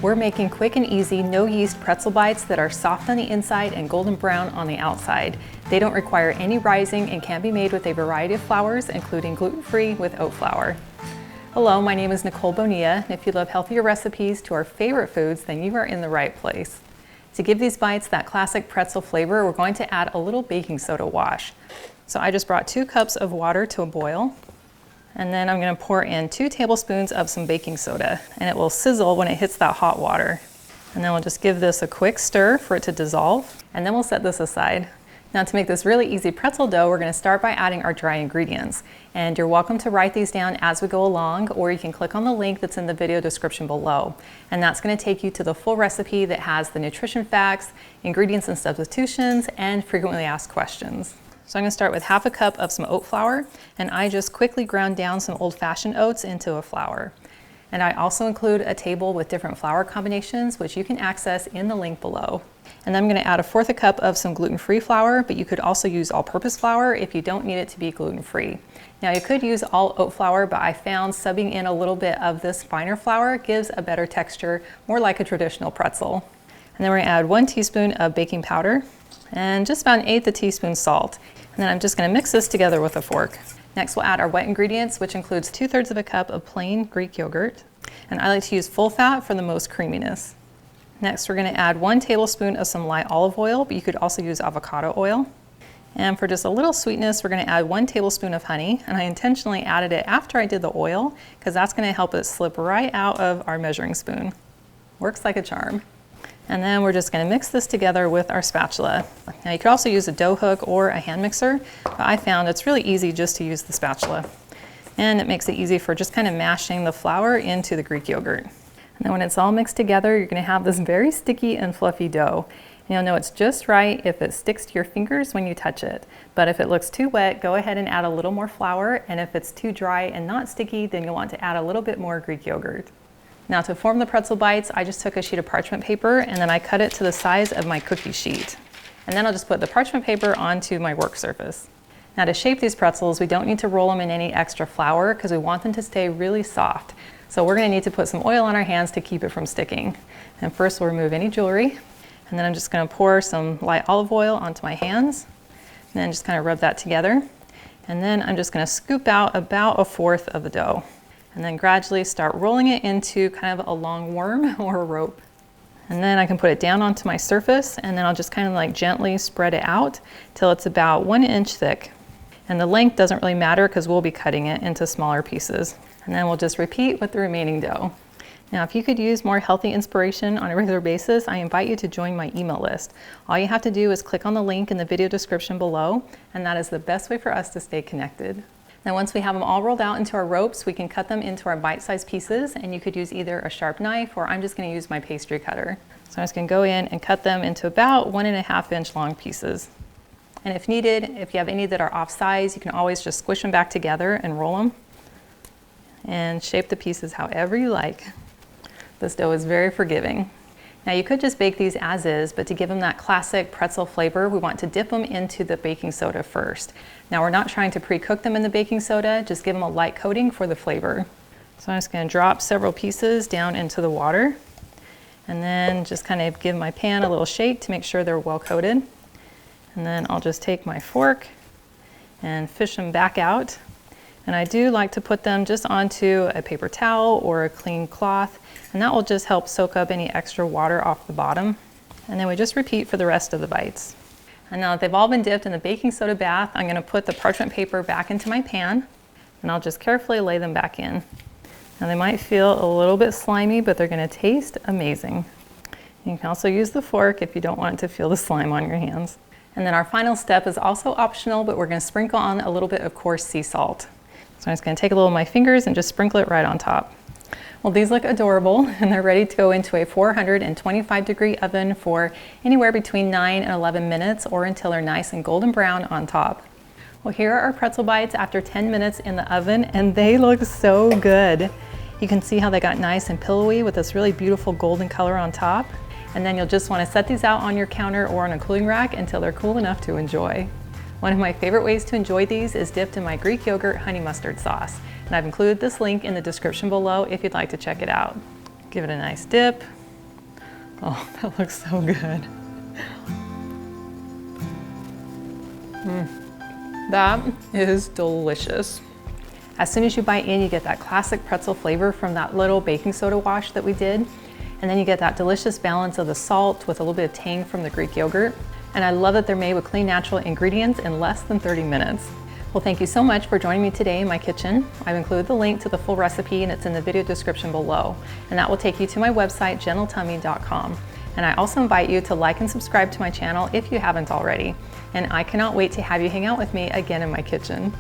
We're making quick and easy, no yeast pretzel bites that are soft on the inside and golden brown on the outside. They don't require any rising and can be made with a variety of flours, including gluten-free with oat flour. Hello, my name is Nicole Bonilla, and if you love healthier recipes to our favorite foods, then you are in the right place. To give these bites that classic pretzel flavor, we're going to add a little baking soda wash. So I just brought 2 cups of water to a boil. And then I'm going to pour in 2 tablespoons of some baking soda, and it will sizzle when it hits that hot water. And then we'll just give this a quick stir for it to dissolve, and then we'll set this aside. Now, to make this really easy pretzel dough, we're going to start by adding our dry ingredients. And you're welcome to write these down as we go along, or you can click on the link that's in the video description below. And that's going to take you to the full recipe that has the nutrition facts, ingredients and substitutions, and frequently asked questions. So I'm going to start with half a cup of some oat flour, and I just quickly ground down some old-fashioned oats into a flour. And I also include a table with different flour combinations, which you can access in the link below. And then I'm going to add 1/4 cup of some gluten-free flour, but you could also use all-purpose flour if you don't need it to be gluten-free. Now, you could use all oat flour, but I found subbing in a little bit of this finer flour gives a better texture, more like a traditional pretzel. And then we're going to add 1 teaspoon of baking powder and just about 1/8 teaspoon salt. And then I'm just going to mix this together with a fork. Next, we'll add our wet ingredients, which includes 2/3 of a cup of plain Greek yogurt. And I like to use full fat for the most creaminess. Next, we're going to add 1 tablespoon of some light olive oil, but you could also use avocado oil. And for just a little sweetness, we're going to add 1 tablespoon of honey. And I intentionally added it after I did the oil, because that's going to help it slip right out of our measuring spoon. Works like a charm. And then we're just going to mix this together with our spatula. Now, you could also use a dough hook or a hand mixer, but I found it's really easy just to use the spatula. And it makes it easy for just kind of mashing the flour into the Greek yogurt. And then when it's all mixed together, you're going to have this very sticky and fluffy dough. And you'll know it's just right if it sticks to your fingers when you touch it. But if it looks too wet, go ahead and add a little more flour. And if it's too dry and not sticky, then you'll want to add a little bit more Greek yogurt. Now, to form the pretzel bites, I just took a sheet of parchment paper and then I cut it to the size of my cookie sheet. And then I'll just put the parchment paper onto my work surface. Now, to shape these pretzels, we don't need to roll them in any extra flour because we want them to stay really soft. So we're going to need to put some oil on our hands to keep it from sticking. And first, we'll remove any jewelry. And then I'm just going to pour some light olive oil onto my hands. And then just kind of rub that together. And then I'm just going to scoop out about 1/4 of the dough. And then gradually start rolling it into kind of a long worm or a rope. And then I can put it down onto my surface, and then I'll just kind of like gently spread it out till it's about 1 inch thick. And the length doesn't really matter because we'll be cutting it into smaller pieces. And then we'll just repeat with the remaining dough. Now, if you could use more healthy inspiration on a regular basis, I invite you to join my email list. All you have to do is click on the link in the video description below, and that is the best way for us to stay connected. Now, once we have them all rolled out into our ropes, we can cut them into our bite-sized pieces, and you could use either a sharp knife or I'm just going to use my pastry cutter. So I'm just going to go in and cut them into about 1.5 inch long pieces. And if needed, if you have any that are off size, you can always just squish them back together and roll them and shape the pieces however you like. This dough is very forgiving. Now, you could just bake these as is, but to give them that classic pretzel flavor, we want to dip them into the baking soda first. Now, we're not trying to pre-cook them in the baking soda, just give them a light coating for the flavor. So I'm just going to drop several pieces down into the water and then just kind of give my pan a little shake to make sure they're well coated. And then I'll just take my fork and fish them back out. And I do like to put them just onto a paper towel or a clean cloth, and that will just help soak up any extra water off the bottom. And then we just repeat for the rest of the bites. And now that they've all been dipped in the baking soda bath, I'm going to put the parchment paper back into my pan, and I'll just carefully lay them back in. Now, they might feel a little bit slimy, but they're going to taste amazing. You can also use the fork if you don't want to feel the slime on your hands. And then our final step is also optional, but we're going to sprinkle on a little bit of coarse sea salt. So I'm just going to take a little of my fingers and just sprinkle it right on top. Well, these look adorable, and they're ready to go into a 425-degree oven for anywhere between 9 and 11 minutes, or until they're nice and golden brown on top. Well, here are our pretzel bites after 10 minutes in the oven, and they look so good. You can see how they got nice and pillowy with this really beautiful golden color on top. And then you'll just want to set these out on your counter or on a cooling rack until they're cool enough to enjoy. One of my favorite ways to enjoy these is dipped in my Greek yogurt honey mustard sauce. And I've included this link in the description below if you'd like to check it out. Give it a nice dip. Oh, that looks so good. That is delicious. As soon as you bite in, you get that classic pretzel flavor from that little baking soda wash that we did. And then you get that delicious balance of the salt with a little bit of tang from the Greek yogurt. And I love that they're made with clean, natural ingredients in less than 30 minutes. Well, thank you so much for joining me today in my kitchen. I've included the link to the full recipe and it's in the video description below. And that will take you to my website, gentletummy.com. And I also invite you to like and subscribe to my channel if you haven't already. And I cannot wait to have you hang out with me again in my kitchen.